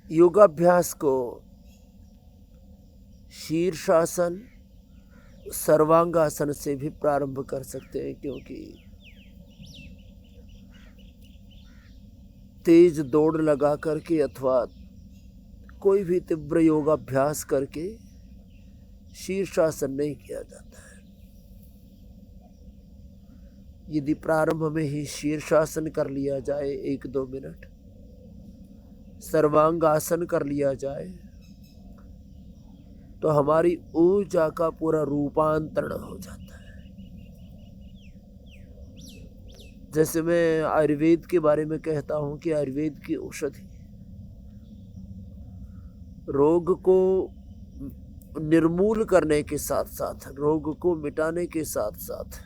योगाभ्यास को शीर्षासन, सर्वांगासन से भी प्रारंभ कर सकते हैं, क्योंकि तेज दौड़ लगा करके अथवा कोई भी तीव्र योगाभ्यास करके शीर्षासन नहीं किया जाता है। यदि प्रारंभ में ही शीर्षासन कर लिया जाए 1-2 मिनट, सर्वांगासन कर लिया जाए, तो हमारी ऊर्जा का पूरा रूपांतरण हो जाता है। जैसे मैं आयुर्वेद के बारे में कहता हूं कि आयुर्वेद की औषधि रोग को निर्मूल करने के साथ साथ, रोग को मिटाने के साथ साथ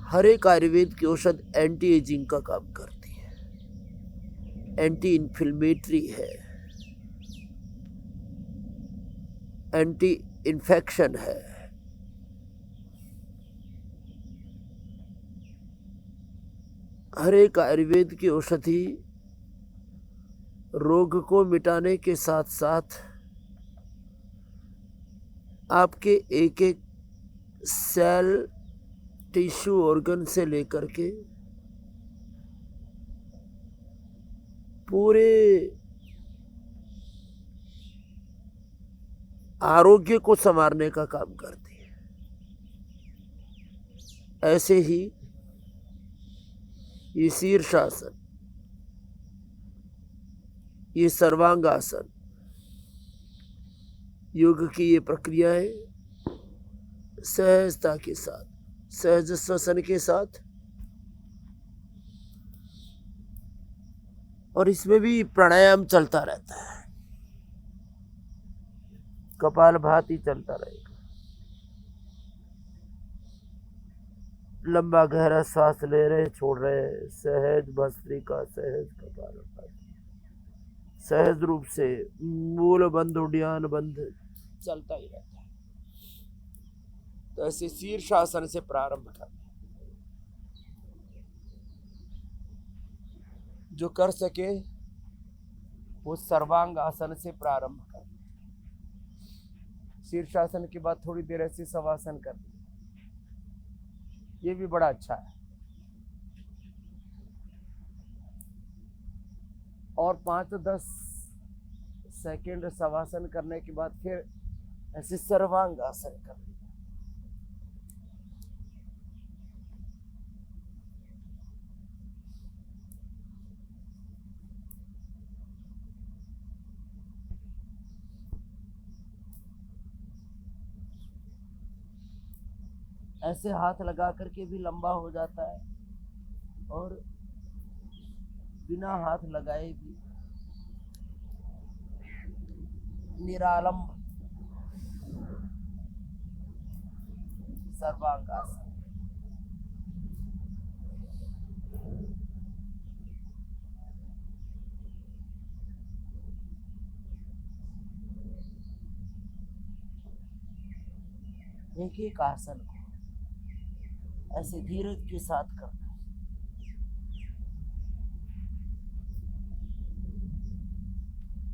हर एक आयुर्वेद की औषध एंटी एजिंग का काम करती है, एंटी इन्फ्लेमेटरी है, एंटी इन्फेक्शन है। हर एक आयुर्वेद की औषधि रोग को मिटाने के साथ साथ आपके एक एक सेल, टिश्यू, ऑर्गन से लेकर के पूरे आरोग्य को संवारने का काम करती है। ऐसे ही ये शीर्षासन, ये सर्वांगासन, योग की ये प्रक्रियाएं सहजता के साथ, सहज श्वसन के साथ, और इसमें भी प्राणायाम चलता रहता है, कपालभाति चलता रहेगा। लंबा गहरा सांस ले रहे, छोड़ रहे, सहज भस्त्रिका, सहज कपालभाति, सहज रूप से मूल बंध, उड्डयन बंध चलता ही रहता है। तो ऐसे शीर्षासन से प्रारंभ करना, जो कर सके वो सर्वांग आसन से प्रारंभ करना। शीर्षासन के बाद थोड़ी देर ऐसे शवासन करना, ये भी बड़ा अच्छा है। और 5-10 सेकेंड शवासन करने के बाद फिर ऐसे सर्वांग आसन करना। ऐसे हाथ लगा करके भी लंबा हो जाता है, और बिना हाथ लगाए भी निरालंब सर्वांगासन। एक एक आसन को ऐसे धीरज के साथ करना।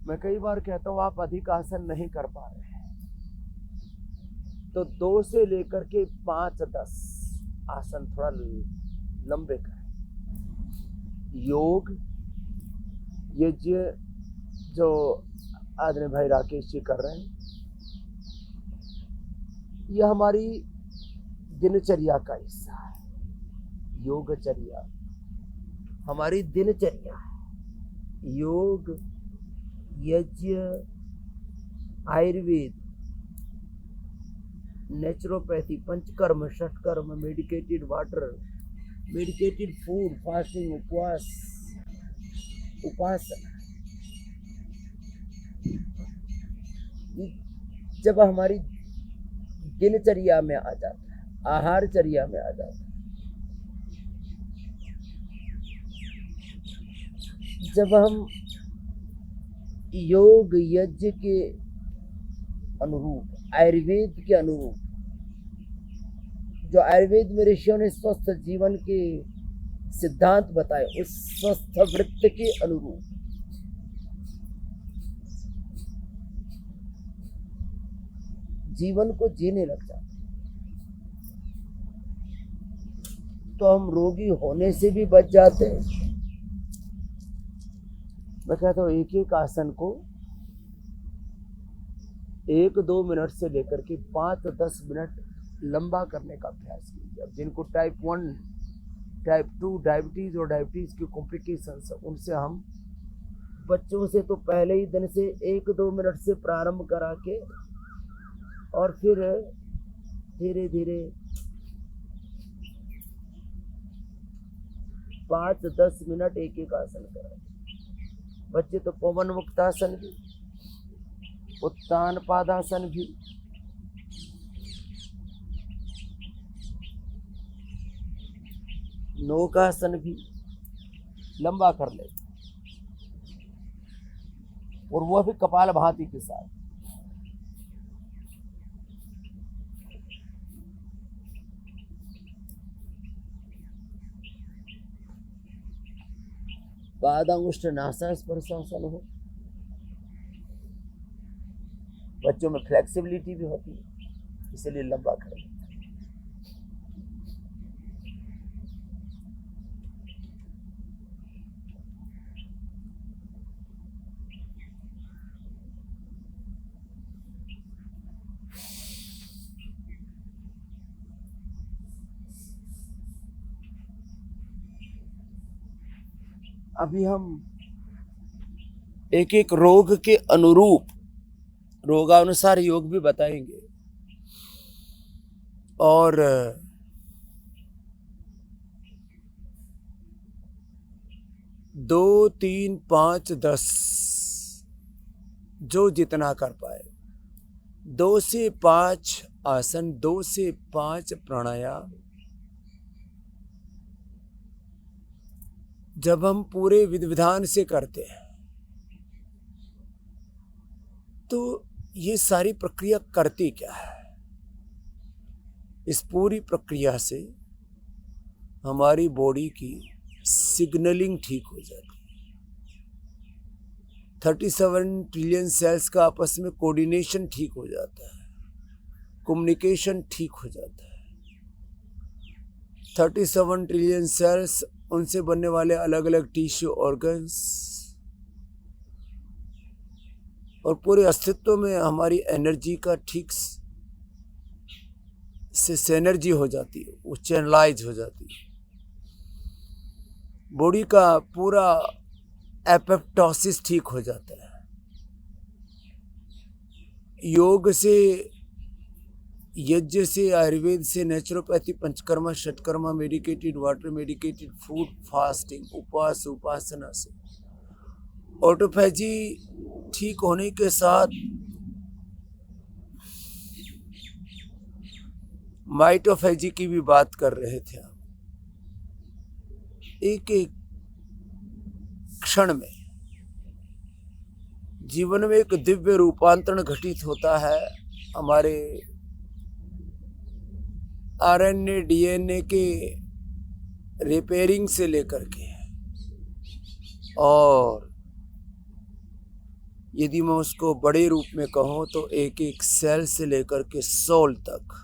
मैं कई बार कहता हूं आप अधिक आसन नहीं कर पा रहे हैं, तो 2 से लेकर के 5-10 आसन थोड़ा लंबे करें। योग यज्ञ जो आदरणीय भाई राकेश जी कर रहे हैं, यह हमारी दिनचर्या का हिस्सा है। योगचर्या हमारी दिनचर्या है। Yoga, yagya, Ayurveda, naturopathy, panchakarma, shatkarma, medicated water, medicated food, fasting, उपवास, उपासना, जब हमारी दिनचर्या में आ जाता है, आहारचर्या में आ जाता है, जब हम योग यज्ञ के अनुरूप, आयुर्वेद के अनुरूप, जो आयुर्वेद में ऋषियों ने स्वस्थ जीवन के सिद्धांत बताए उस स्वस्थ वृत्त के अनुरूप जीवन को जीने लग जाते, तो हम रोगी होने से भी बच जाते हैं। मैं कहता हूँ एक एक आसन को 1-2 मिनट से लेकर के 5-10 मिनट लंबा करने का प्रयास कीजिए। अब जिनको टाइप 1, टाइप 2 डायबिटीज और डायबिटीज की कॉम्प्लिकेशंस, उनसे हम बच्चों से तो पहले ही दिन से 1-2 मिनट से प्रारंभ करा के और फिर धीरे धीरे 5-10 मिनट एक एक आसन करें। बच्चे तो पवन मुक्तासन भी, उत्तान पादासन भी, नौकासन भी लंबा कर ले, और वह भी कपाल भाती के साथ। पादांगुष्ठ नासास्पर्शासन हो। बच्चों में फ्लेक्सिबिलिटी भी होती है, इसलिए लंबा करें। अभी हम एक एक रोग के अनुरूप रोगानुसार योग भी बताएंगे, और 2, 3, 5, 10 जो जितना कर पाए, 2 से 5 आसन, 2 से 5 प्राणायाम, जब हम पूरे विधि विधान से करते हैं तो ये सारी प्रक्रिया करती क्या है? इस पूरी प्रक्रिया से हमारी बॉडी की सिग्नलिंग ठीक हो जाती है। 37 ट्रिलियन सेल्स का आपस में कोऑर्डिनेशन ठीक हो जाता है, कम्युनिकेशन ठीक हो जाता है। 37 ट्रिलियन सेल्स, उनसे बनने वाले अलग अलग टिश्यू, ऑर्गन्स, और पूरे अस्तित्व में हमारी एनर्जी का ठीक से सिनर्जी हो जाती है, वो चैनलाइज हो जाती है। बॉडी का पूरा एपोप्टोसिस ठीक हो जाता है। योग से, यज्ञ से, आयुर्वेद से, naturopathy, Panchakarma, Shatkarma, medicated water, medicated food, fasting, उपवास, उपासना से ऑटोफैजी ठीक होने के साथ माइटोफैजी की भी बात कर रहे थे हम। एक एक क्षण में जीवन में एक दिव्य रूपांतरण घटित होता है। हमारे आरएनए, डीएनए के रिपेयरिंग से लेकर के, और यदि मैं उसको बड़े रूप में कहूँ तो एक एक सेल से लेकर के सोल तक,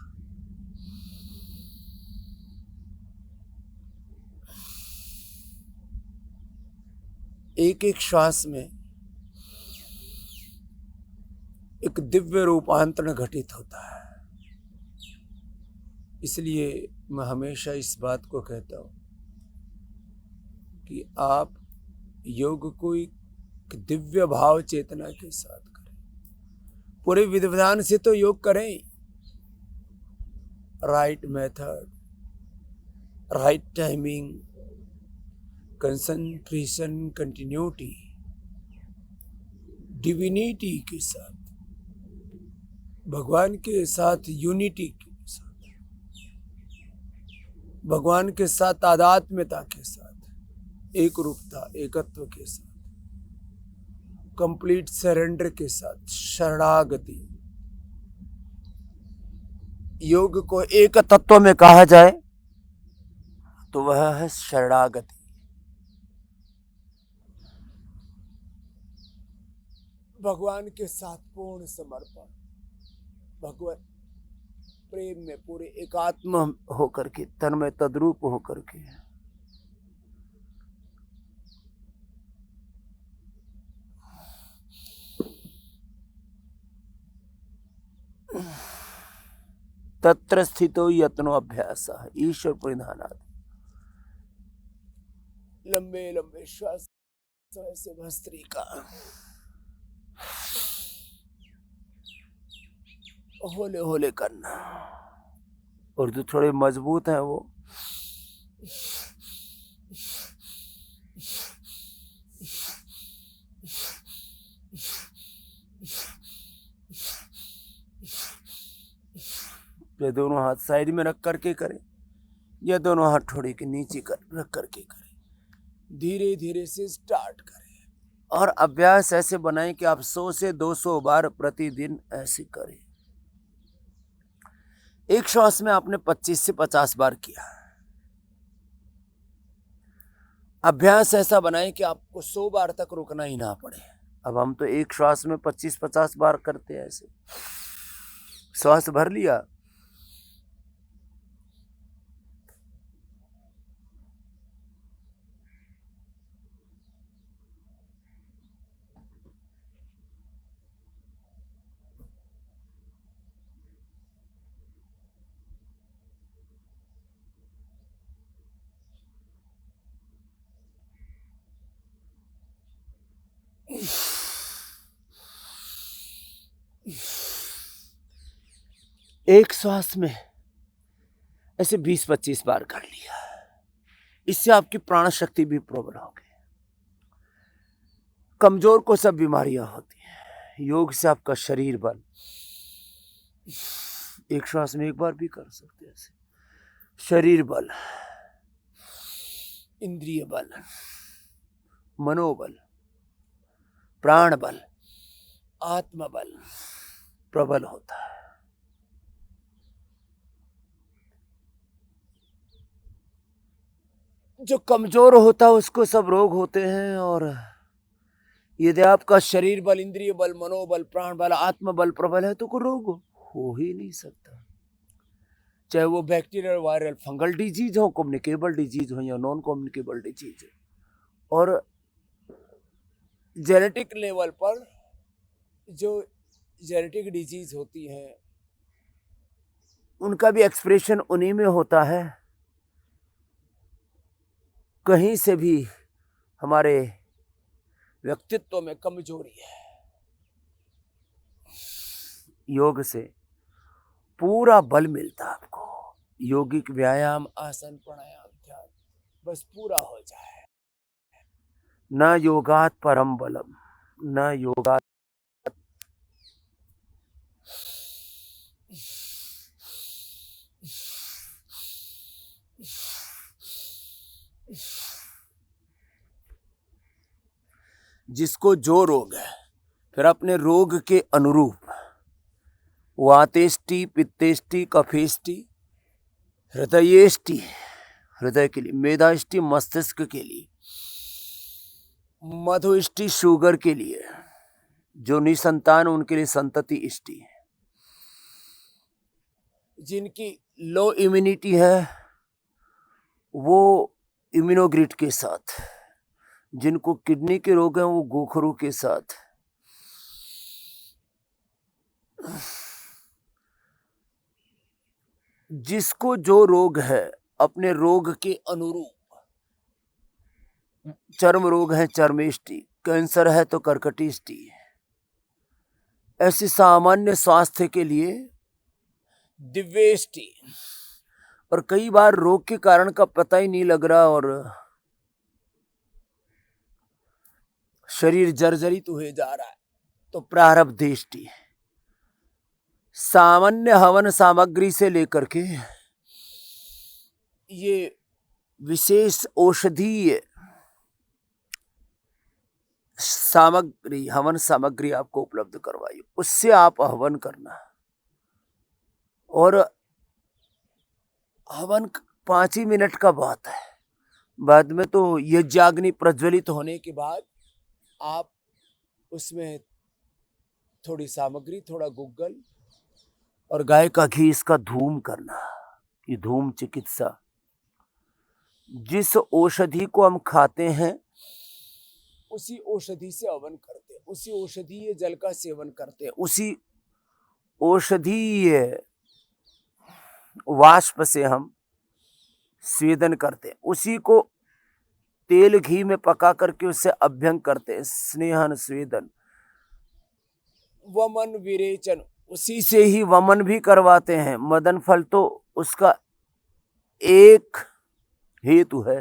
एक एक श्वास में एक दिव्य रूपांतरण घटित होता है। इसलिए मैं हमेशा इस बात को कहता हूँ कि आप योग को एक दिव्य भाव चेतना के साथ करें। पूरे विधि विधान से तो योग करें, right method, right timing, concentration, continuity, divinity के साथ, भगवान के साथ यूनिटी के साथ, भगवान के साथ तादात्म्यता के साथ, एक रूपता, एकत्व के साथ, कंप्लीट सरेंडर के साथ, शरणागति। योग को एक तत्व में कहा जाए तो वह है शरणागति। भगवान के साथ पूर्ण समर्पण, भगवान प्रेम में पूरे एकात्म होकर के, तन में तद्रूप होकर के। तत्र स्थितो यत्नो अभ्यास ईश्वर परिधानात्। लंबे लंबे श्वास ऐसे भस्त्री का होले होले करना। और जो थोड़े मजबूत हैं वो ये दोनों हाथ साइड में रख करके करें, या दोनों हाथ ठोड़ी के नीचे रख करके करें। धीरे धीरे से स्टार्ट करें और अभ्यास ऐसे बनाएं कि आप 100 से 200 बार प्रतिदिन ऐसे करें। एक श्वास में आपने 25 से 50 बार किया। अभ्यास ऐसा बनाएं कि आपको 100 बार तक रुकना ही ना पड़े। अब हम तो एक श्वास में 25-50 बार करते हैं। ऐसे श्वास भर लिया, एक श्वास में ऐसे 20-25 बार कर लिया। इससे आपकी प्राण शक्ति भी प्रबल होगी। कमजोर को सब बीमारियां होती हैं। योग से आपका शरीर बल, एक श्वास में एक बार भी कर सकते हैं ऐसे। शरीर बल, इंद्रिय बल, मनोबल, प्राण बल, आत्मा बल प्रबल होता है। जो कमजोर होता है उसको सब रोग होते हैं। और यदि आपका शरीर बल, इंद्रिय बल, मनोबल, प्राण बल, आत्मा बल प्रबल है तो कोई रोग हो ही नहीं सकता। चाहे वो बैक्टीरियल, वायरल, फंगल डिजीज हो, कम्युनिकेबल डिजीज हो या नॉन कम्युनिकेबल डिजीज हो। और जेनेटिक लेवल पर जो जेनेटिक डिजीज होती है उनका भी एक्सप्रेशन उन्हीं में होता है। कहीं से भी हमारे व्यक्तित्व में कमजोरी है, योग से पूरा बल मिलता है आपको। योगिक व्यायाम, आसन, प्राणायाम, ध्यान बस पूरा हो जाए। न योगात परम बलम, न योगात। जिसको जो रोग है, फिर अपने रोग के अनुरूप वातेष्टि, पित्तेष्टि, कफेष्टि, हृदयेष्टि, हृदय के लिए, मेधाष्टि, मस्तिष्क के लिए, मधुष्टि, शुगर के लिए, जो निसंतान उनके लिए संतति इष्टि, जिनकी लो इम्यूनिटी है वो इम्यूनोग्रिड के साथ, जिनको किडनी के रोग हैं वो गोखरू के साथ, जिसको जो रोग है अपने रोग के अनुरूप, चर्म रोग है चर्मेष्टि, कैंसर है तो कर्कटिष्टि, ऐसे सामान्य स्वास्थ्य के लिए दिव्येष्टि। और कई बार रोग के कारण का पता ही नहीं लग रहा और शरीर जर्जरित हुए जा रहा है तो प्रारब्धेष्टि। सामान्य हवन सामग्री से लेकर के ये विशेष औषधीय सामग्री, हवन सामग्री आपको उपलब्ध करवाई, उससे आप हवन करना। और हवन 5 ही मिनट का बात है। बाद में तो यज्ञाग्नि प्रज्वलित होने के बाद आप उसमें थोड़ी सामग्री, थोड़ा गुग्गल और गाय का घी, इसका धूम करना। ये धूम चिकित्सा, जिस औषधि को हम खाते हैं उसी औषधि से हवन करते हैं, उसी औषधीय जल का सेवन करते हैं, उसी औषधीय वाष्प से हम स्वेदन करते हैं, उसी को तेल घी में पका करके उससे अभ्यंग करते हैं, स्नेहन स्वेदन, वमन विरेचन, उसी से ही वमन भी करवाते हैं। मदन फल तो उसका एक हेतु है।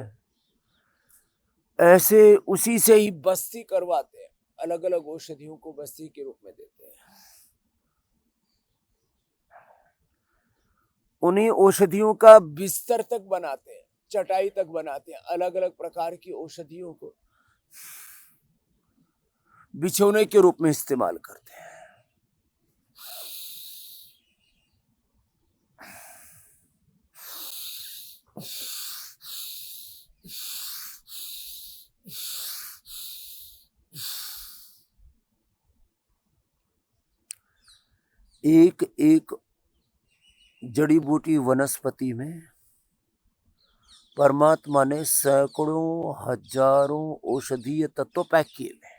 ऐसे उसी से ही बस्ती करवाते हैं, अलग अलग औषधियों को बस्ती के रूप में देते हैं। उन्हीं औषधियों का बिस्तर तक बनाते हैं, चटाई तक बनाते हैं, अलग अलग प्रकार की औषधियों को बिछोने के रूप में इस्तेमाल करते हैं। एक एक जड़ी बूटी वनस्पति में परमात्मा ने सैकड़ों हजारों औषधीय तत्व पैक किए हैं।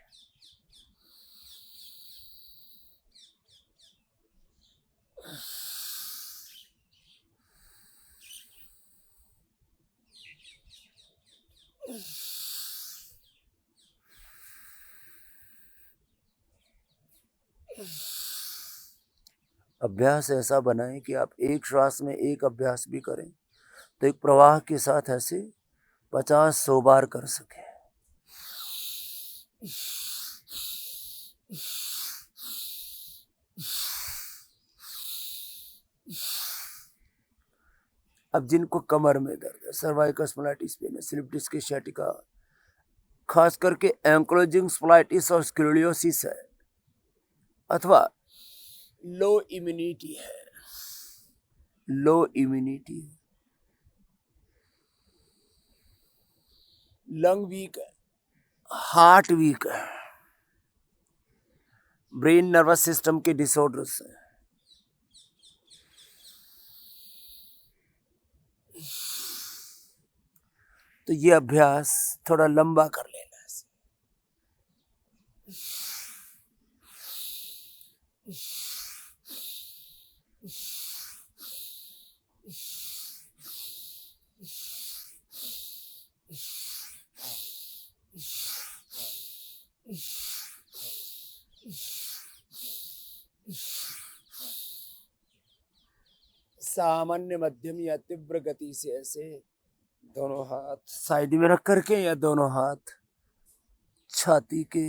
अभ्यास ऐसा बनाएं कि आप एक श्वास में एक अभ्यास भी करें तो एक प्रवाह के साथ ऐसे 50-100 बार कर सकें। अब जिनको कमर में दर्द है, सर्वाइकल स्पॉन्डिलाइटिस पेन है, स्लिप डिस्क सciatica, खास करके एंक्लोजिंग स्पॉन्डिलाइटिस और स्क्लेरोसिस है, अथवा लो इम्यूनिटी है, लो इम्यूनिटी, लंग वीक है, हार्ट वीक है, ब्रेन नर्वस सिस्टम के डिसऑर्डर्स हैं, तो ये अभ्यास थोड़ा लंबा कर लेना है। सामान्य, मध्यम या तीव्र गति से ऐसे दोनों हाथ साइड में रख करके या दोनों हाथ छाती के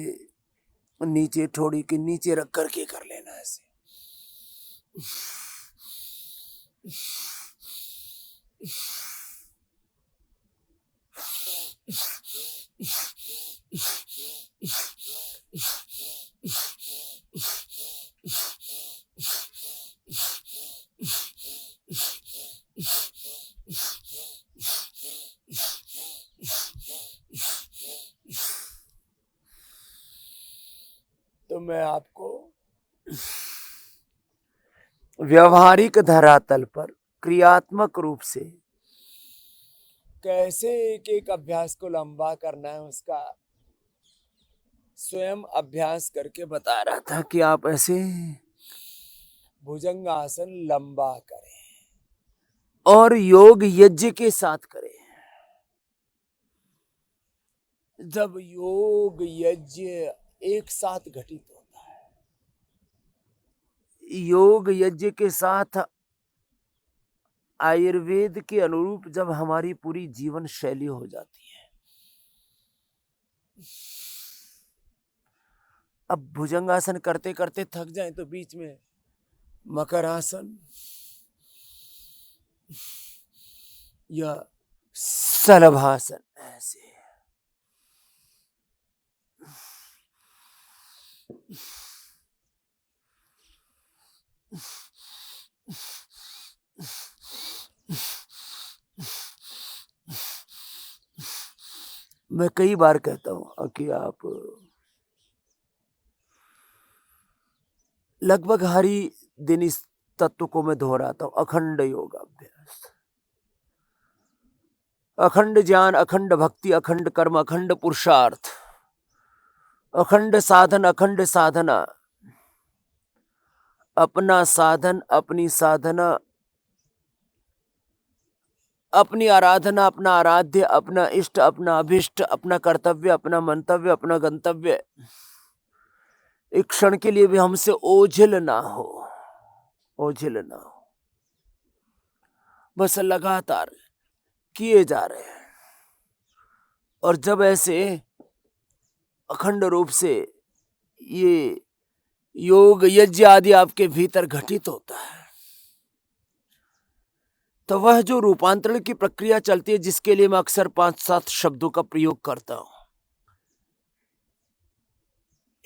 नीचे, ठोड़ी के नीचे रख करके कर लेना ऐसे। तो मैं आपको व्यवहारिक धरातल पर क्रियात्मक रूप से कैसे एक एक अभ्यास को लंबा करना है उसका स्वयं अभ्यास करके बता रहा था कि आप ऐसे भुजंग आसन लंबा करें और योग यज्ञ के साथ करें। जब योग यज्ञ एक साथ घटित होता है, योग यज्ञ के साथ आयुर्वेद के अनुरूप जब हमारी पूरी जीवन शैली हो जाती है। अब भुजंगासन करते करते थक जाएं तो बीच में मकर आसन या शलभासन ऐसे, मैं कई बार कहता हूं कि आप लगभग हर ही दिन इस तत्व को मैं दोहराता हूं, अखंड योगाभ्यास, अखंड ज्ञान, अखंड भक्ति, अखंड कर्म, अखंड पुरुषार्थ, अखंड साधन, अखंड साधना, अपना साधन, अपनी साधना, अपनी आराधना, अपना आराध्य, अपना इष्ट, अपना अभिष्ट, अपना कर्तव्य, अपना मंतव्य, अपना गंतव्य, एक क्षण के लिए भी हमसे ओझल ना हो, ओझल ना हो, बस लगातार किए जा रहे हैं। और जब ऐसे अखंड रूप से ये योग यज्ञ आदि आपके भीतर घटित होता है, तो वह जो रूपांतरण की प्रक्रिया चलती है, जिसके लिए मैं अक्सर 5-7 शब्दों का प्रयोग करता हूं,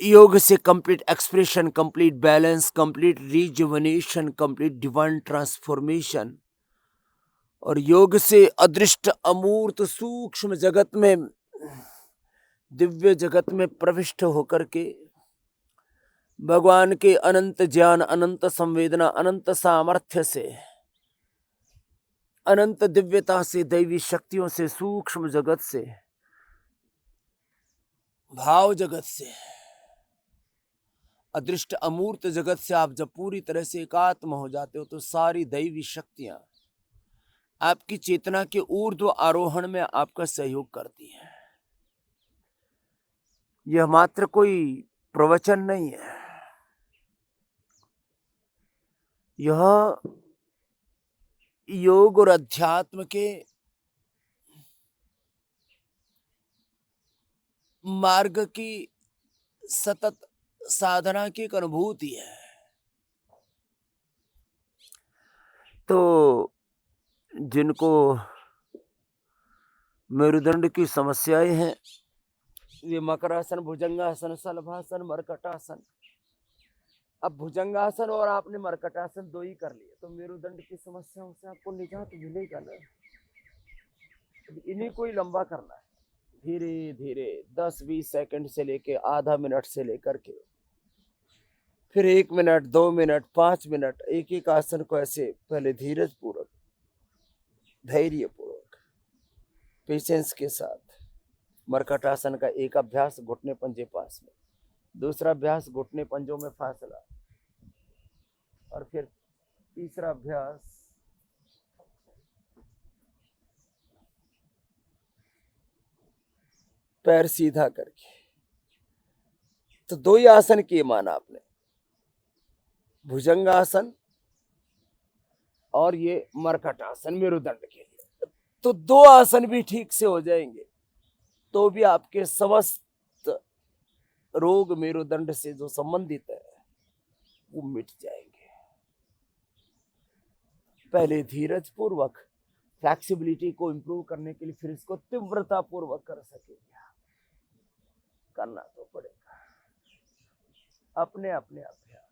योग से complete expression, complete balance, complete rejuvenation, complete divine transformation, और योग से अदृष्ट अमूर्त सूक्ष्म जगत में, दिव्य जगत में प्रविष्ट होकर के भगवान के अनंत ज्ञान, अनंत संवेदना, अनंत सामर्थ्य से, अनंत दिव्यता से, दैवी शक्तियों से, सूक्ष्म जगत से, भाव जगत से, अदृष्ट अमूर्त जगत से आप जब पूरी तरह से एकात्म हो जाते हो, तो सारी दैवी शक्तियां आपकी चेतना के ऊर्ध्व आरोहण में आपका सहयोग करती हैं। यह मात्र कोई प्रवचन नहीं है, यह योग और अध्यात्म के मार्ग की सतत साधना की एक अनुभूति है। तो जिनको मेरुदंड की समस्याएं हैं, वे मकरासन, भुजंगासन, शलभासन, मरकटासन, अब भुजंगासन और आपने मरकटासन 2 ही कर लिए, तो मेरुदंड की समस्याओं से आपको निजात मिलेगा ना। इन्हीं को ही लंबा करना है, धीरे धीरे 10-20 सेकंड से लेके आधा मिनट से लेकर के फिर 1 मिनट, 2 मिनट, 5 मिनट, एक एक आसन को ऐसे पहले धीरज पूर्वक, धैर्य पूर्वक, पेशेंस के साथ। मरकटासन का एक अभ्यास घुटने पंजे पास में, दूसरा अभ्यास घुटने पंजों में फासला, और फिर तीसरा अभ्यास पैर सीधा करके। तो 2 ही आसन किए माना आपने, भुजंगासन और ये मरकटासन मेरुदंड के लिए। तो 2 आसन भी ठीक से हो जाएंगे तो भी आपके समस्त रोग मेरुदंड से जो संबंधित है वो मिट जाएंगे। पहले धीरज पूर्वक फ्लेक्सिबिलिटी को इंप्रूव करने के लिए, फिर इसको तीव्रता पूर्वक कर सकेंगे। करना तो पड़ेगा अपने अपने अभ्यास।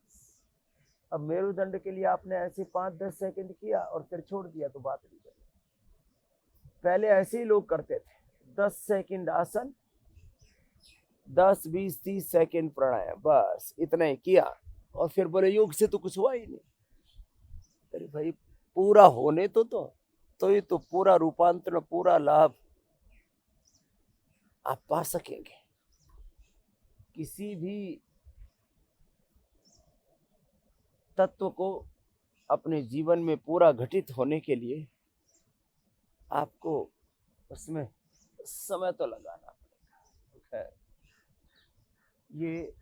अब मेरुदंड के लिए आपने ऐसे 5-10 सेकंड किया और फिर छोड़ दिया तो बात नहीं बनी। पहले ऐसे ही लोग करते थे, 10 सेकंड आसन, 10, 20, 30 सेकंड प्राणायाम, बस इतना ही किया और फिर बोले योग से तो कुछ हुआ ही नहीं। अरे भाई, पूरा होने तो ये तो पूरा रूपांतरण, पूरा लाभ आप पा सकेंगे। किसी भी तत्व को अपने जीवन में पूरा घटित होने के लिए आपको उसमें समय तो लगाना पड़ेगा। ये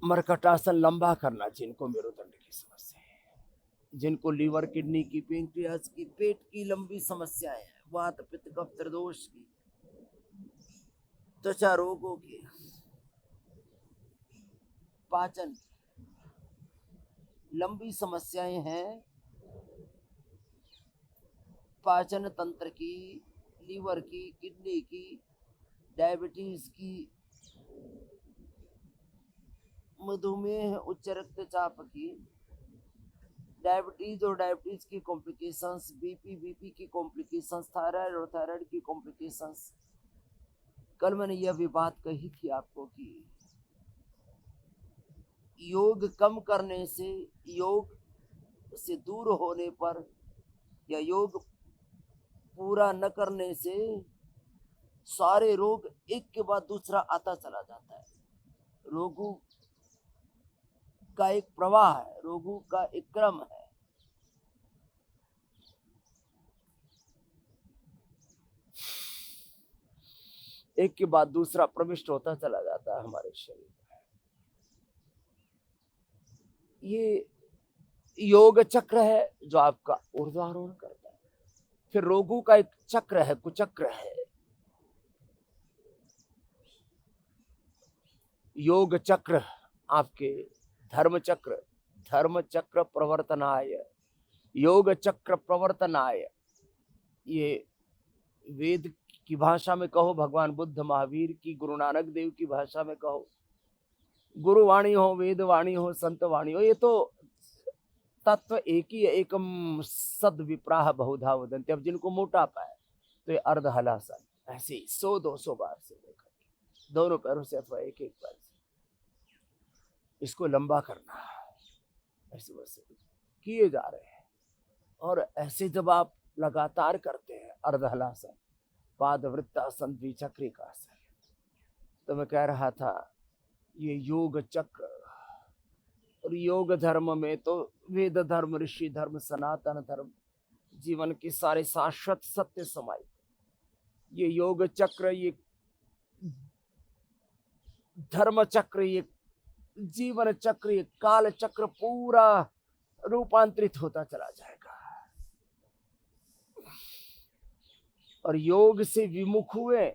मरकटासन लंबा करना, जिनको मेरुदंड की समस्या है, जिनको लीवर, किडनी की, पेंक्रियास की, पेट की लंबी समस्याएं हैं, वात, पित्त, कफ, त्रिदोष की, त्वचा रोगों की, पाचन लंबी समस्याएं हैं, पाचन तंत्र की, लीवर की, किडनी की, डायबिटीज की, मधुमेह, उच्च रक्तचाप की, डायबिटीज और डायबिटीज की कॉम्प्लिकेशंस, बीपी की कॉम्प्लिकेशंस, थायराइड और थायराइड की कॉम्प्लिकेशंस। कल मैंने यह भी बात कही थी आपको कि योग कम करने से, योग से दूर होने पर, या योग पूरा न करने से सारे रोग एक के बाद दूसरा आता चला जाता है। रोगों का एक प्रवाह है, रोगों का एक क्रम है। एक के बाद दूसरा प्रविष्ट होता चला जाता है हमारे शरीर में। ये योग चक्र है जो आपका ऊर्ध्वारोहण करता है। फिर रोगों का एक चक्र है, कुचक्र है। योग चक्र आपके धर्म चक्र प्रवर्तनाय, योग चक्र प्रवर्तनाय। ये वेद की भाषा में कहो, भगवान बुद्ध महावीर की, गुरु नानक देव की भाषा में कहो, गुरु वाणी हो, वेद वाणी हो, संत वाणी हो, ये तो तत्व एक ही है। एकम सद विप्राह बहुधा वदन्ति। अब जिनको मोटापा है तो ये अर्ध हलासन, ऐसे ही 100-200 बार से लेकर दोनों पैरों से अथवा एक एक पैर से इसको लंबा करना, ऐसे वैसे किए जा रहे हैं। और ऐसे जब आप लगातार करते हैं अर्ध हलासन, पाद वृत्तासन, द्विचक्रिकासन, तो मैं कह रहा था ये योग चक्र। और योग धर्म में तो वेद धर्म, ऋषि धर्म, सनातन धर्म, जीवन के सारे शाश्वत सत्य समाये। ये योग चक्र, ये धर्म चक्र, ये जीवन चक्र, ये काल चक्र पूरा रूपांतरित होता चला जाएगा। और योग से विमुख हुए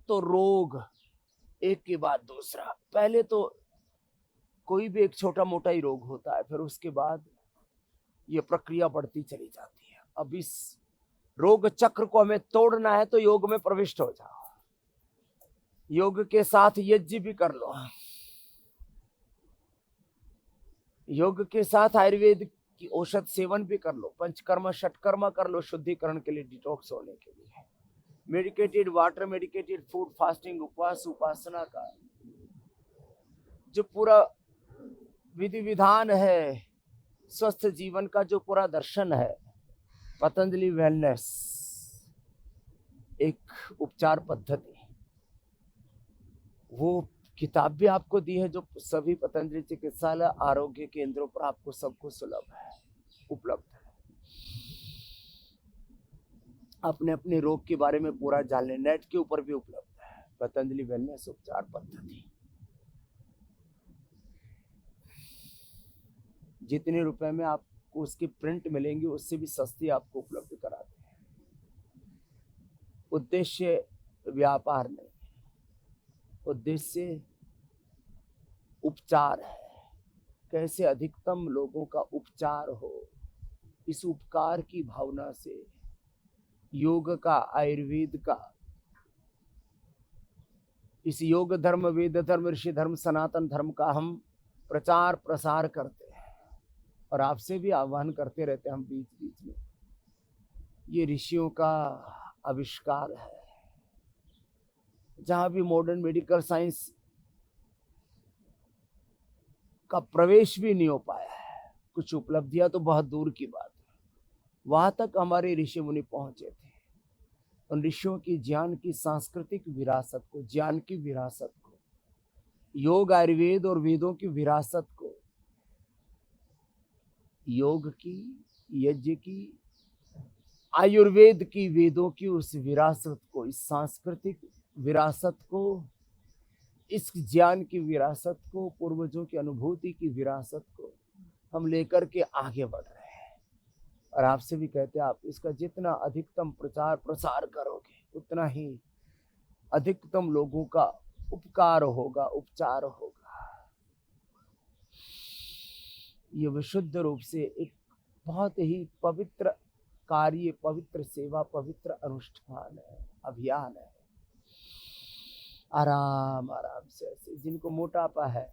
तो रोग एक के बाद दूसरा। पहले तो कोई भी एक छोटा मोटा ही रोग होता है, फिर उसके बाद ये प्रक्रिया बढ़ती चली जाती है। अब इस रोग चक्र को हमें तोड़ना है तो योग में प्रविष्ट हो जाओ। योग के साथ यज्ञ भी कर लो, योग के साथ आयुर्वेद की औषध सेवन भी कर लो, पंचकर्मा षटकर्मा कर लो शुद्धिकरण के लिए, डिटॉक्स होने के लिए। Medicated water, medicated food, fasting, उपवास, उपासना का जो पूरा विधि विधान है, स्वस्थ जीवन का जो पूरा दर्शन है, पतंजलि वेलनेस एक उपचार पद्धति, वो किताब भी आपको दी है जो सभी पतंजलि चिकित्सालय आरोग्य केंद्रों पर आपको सबको सुलभ है, उपलब्ध है। अपने अपने रोग के बारे में पूरा जान लें, नेट के ऊपर भी उपलब्ध है पतंजलि वेलनेस उपचार पद्धति। जितने रुपए में आपको उसकी प्रिंट मिलेंगी उससे भी सस्ती आपको उपलब्ध कराते हैं। उद्देश्य व्यापार नहीं, उद्देश्य उपचार है। कैसे अधिकतम लोगों का उपचार हो, इस उपकार की भावना से योग का, आयुर्वेद का, इस योग धर्म, वेद धर्म, ऋषि धर्म, सनातन धर्म का हम प्रचार प्रसार करते हैं और आपसे भी आह्वान करते रहते हैं हम बीच बीच में। ये ऋषियों का आविष्कार है। जहां भी मॉडर्न मेडिकल साइंस का प्रवेश भी नहीं हो पाया है, कुछ उपलब्धियां तो बहुत दूर की बात है, वहां तक हमारे ऋषि मुनि पहुंचे थे। उन ऋषियों की ज्ञान की सांस्कृतिक विरासत को, ज्ञान की विरासत को, योग, आयुर्वेद और वेदों की विरासत को, योग की, यज्ञ की, आयुर्वेद की, वेदों की उस विरासत को, इस सांस्कृतिक विरासत को, इस ज्ञान की विरासत को, पूर्वजों की अनुभूति की विरासत को हम लेकर के आगे बढ़ रहे हैं। और आपसे भी कहते हैं आप इसका जितना अधिकतम प्रचार प्रसार करोगे उतना ही अधिकतम लोगों का उपकार होगा, उपचार होगा। ये विशुद्ध रूप से एक बहुत ही पवित्र कार्य, पवित्र सेवा, पवित्र अनुष्ठान है, अभियान है। आराम आराम से, ऐसे जिनको मोटापा है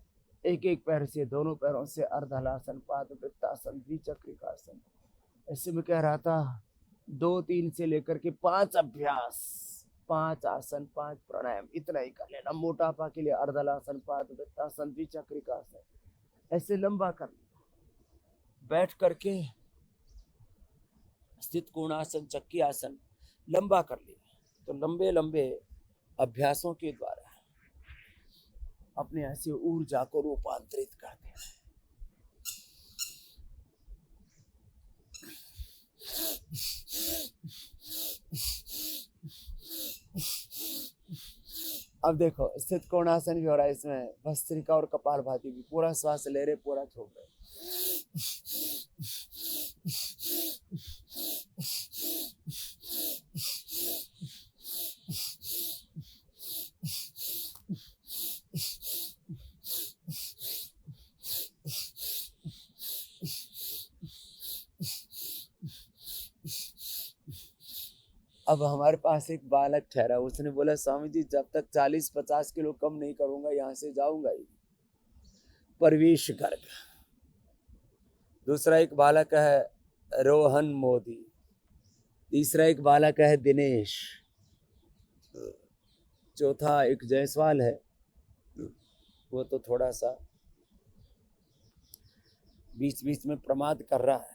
एक एक पैर से, दोनों पैरों से अर्धहलासन, पादवृत्तासन, द्विचक्रिकासन। ऐसे में कह रहा था 2-3 से लेकर के 5 अभ्यास, 5 आसन, 5 प्राणायाम, इतना ही कर लेना। मोटापा के लिए अर्धहलासन, पादवृत्तासन, द्विचक्रिकासन ऐसे लंबा कर लेना। बैठ करके स्थित कोणासन, चक्की आसन लंबा कर लिया। तो लंबे लंबे अभ्यासों के द्वारा अपने ऐसी ऊर्जा को रूपांतरित करते हैं। अब देखो स्थित कोणासन भी हो रहा है, इसमें भस्त्रिका और कपालभाति भी। पूरा श्वास ले रहे, पूरा छोड़ रहे। अब हमारे पास एक बालक ठहरा, उसने बोला स्वामी जी जब तक 40-50 किलो कम नहीं करूंगा यहाँ से जाऊंगा ही। परवेश गर्ग। दूसरा एक बालक है रोहन मोदी। तीसरा एक बालक है दिनेश। चौथा एक जायसवाल है, वो तो थोड़ा सा बीच बीच में प्रमाद कर रहा है।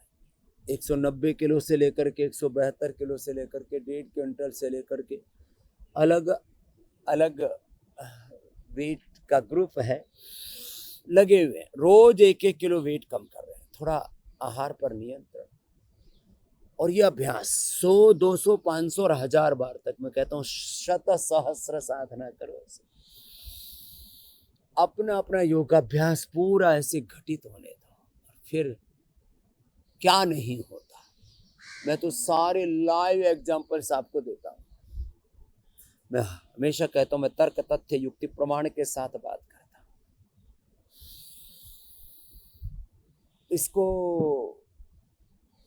190 किलो से लेकर के 172 किलो से लेकर के 1.5 क्विंटल से लेकर के अलग अलग वेट का ग्रुप है, लगे हुए हैं। रोज 1-1 किलो वेट कम कर रहे हैं। थोड़ा आहार पर नियंत्रण और ये अभ्यास 100, 200, 500 और 1000 बार तक। मैं कहता हूँ शत सहस्र साधना करो ऐसे। अपना अपना योगाभ्यास पूरा ऐसे घटित होने दो। फिर क्या नहीं होता, मैं तो सारे लाइव एग्जांपल्स आपको देता हूं। मैं हमेशा कहता हूं मैं तर्क, तथ्य, युक्ति, प्रमाण के साथ बात करता हूं। इसको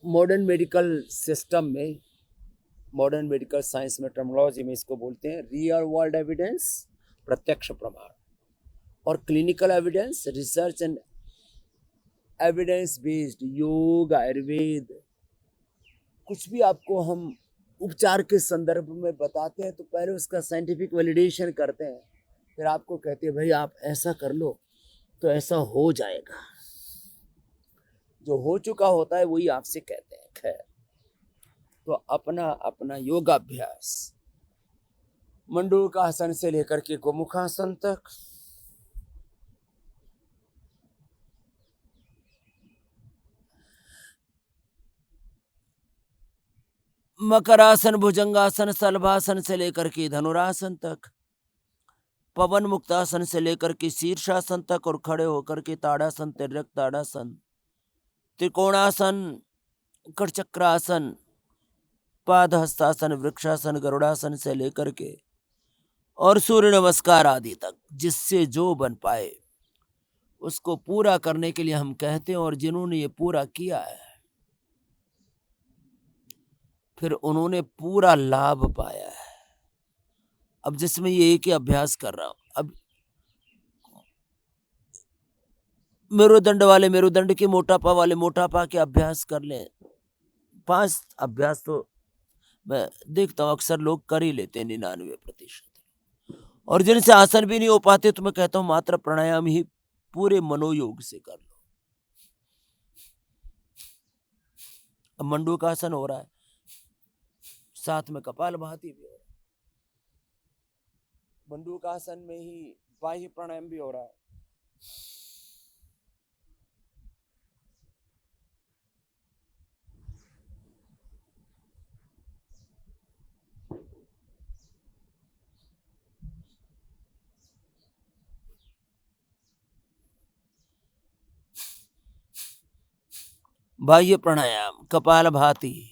मॉडर्न मेडिकल सिस्टम में, मॉडर्न मेडिकल साइंस में, टर्मिनोलॉजी में इसको बोलते हैं रियल वर्ल्ड एविडेंस, प्रत्यक्ष प्रमाण, और clinical evidence, research and evidence based. योग, आयुर्वेद, कुछ भी आपको हम उपचार के संदर्भ में बताते हैं तो पहले उसका साइंटिफिक वैलिडेशन करते हैं, फिर आपको कहते हैं भाई आप ऐसा कर लो तो ऐसा हो जाएगा। जो हो चुका होता है वही आपसे कहते हैं। खैर, तो अपना अपना योगाभ्यास मंडूकासन से लेकर के गोमुखासन तक, मकरासन, भुजंगासन, सलभासन से लेकर के धनुरासन तक, पवन मुक्तासन से लेकर के शीर्षासन तक, और खड़े होकर के ताड़ासन, तिर्यक ताड़ासन, त्रिकोणासन, कटचक्रासन, पादहस्तासन, वृक्षासन, गरुड़ासन से लेकर के और सूर्य नमस्कार आदि तक, जिससे जो बन पाए उसको पूरा करने के लिए हम कहते हैं। और जिन्होंने ये पूरा किया है फिर उन्होंने पूरा लाभ पाया है। अब जिसमें ये एक ही अभ्यास कर रहा हूं, अब मेरुदंड वाले मेरुदंड के, मोटापा वाले मोटापा के अभ्यास कर लें। 5 अभ्यास तो मैं देखता हूं अक्सर लोग कर ही लेते हैं, 99%। और जिनसे आसन भी नहीं हो पाते तो मैं कहता हूं मात्र प्राणायाम ही पूरे मनोयोग से कर लो। अब मंडूकासन हो रहा है, साथ में कपालभाति भी हो रहा है। मंडूकासन में ही बाह्य प्राणायाम भी हो रहा है। बाह्य प्राणायाम, कपालभाति,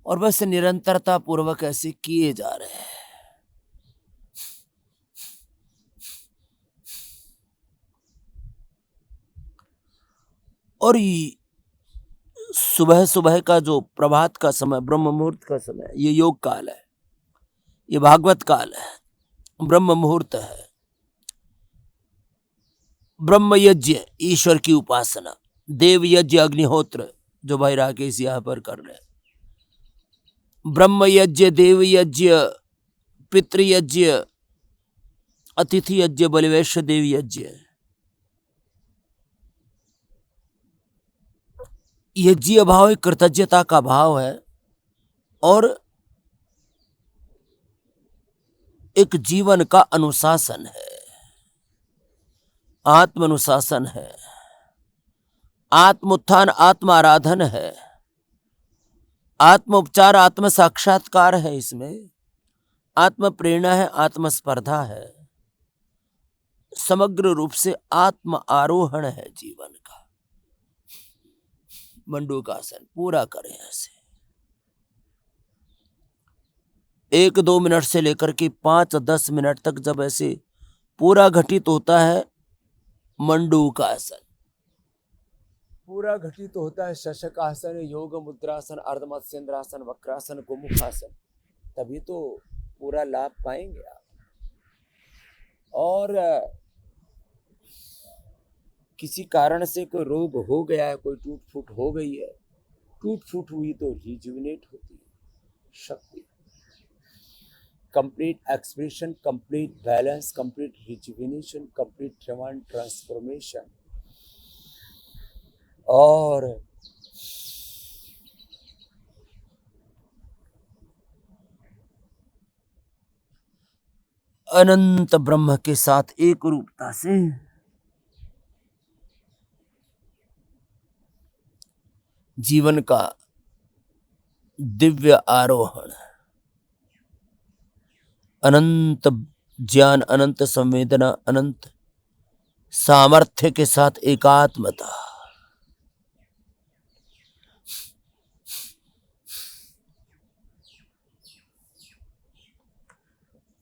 और बस निरंतरता पूर्वक ऐसे किए जा रहे हैं। और सुबह सुबह का जो प्रभात का समय, ब्रह्म मुहूर्त का समय, ये योग काल है, ये भागवत काल है, ब्रह्म मुहूर्त है। ब्रह्म यज्ञ ईश्वर की उपासना, देव यज्ञ अग्निहोत्र जो भाई राकेश यहां पर कर रहे हैं, ब्रह्म यज्ञ, देव यज्ञ, पितृयज्ञ, अतिथि यज्ञ, बलिवैश्य देव यज्ञ। यज्ञीय भाव एक कृतज्ञता का भाव है और एक जीवन का अनुशासन है, आत्म अनुशासन है, आत्म उत्थान, आत्म आराधन है, आत्म उपचार, आत्म साक्षात्कार है, इसमें आत्म प्रेरणा है, आत्म स्पर्धा है, समग्र रूप से आत्म आरोहण है जीवन का। मंडूकासन पूरा करें ऐसे 1-2 मिनट से लेकर के 5-10 मिनट तक जब ऐसे पूरा घटित होता है मंडूकासन, पूरा घटित होता है शशकासन, योग मुद्रासन, अर्धमत्स्येंद्रासन, वक्रासन, गोमुखासन, तभी तो पूरा लाभ पाएंगे आप। और किसी कारण से कोई रोग हो गया है, कोई टूट फूट हो गई है, टूट फूट हुई तो रिजुविनेट होती है शक्ति, complete expression, complete balance, complete rejuvenation, complete divine transformation. और अनंत ब्रह्म के साथ एक रूपता से जीवन का दिव्य आरोहण, अनंत ज्ञान, अनंत संवेदना, अनंत सामर्थ्य के साथ एकात्मता,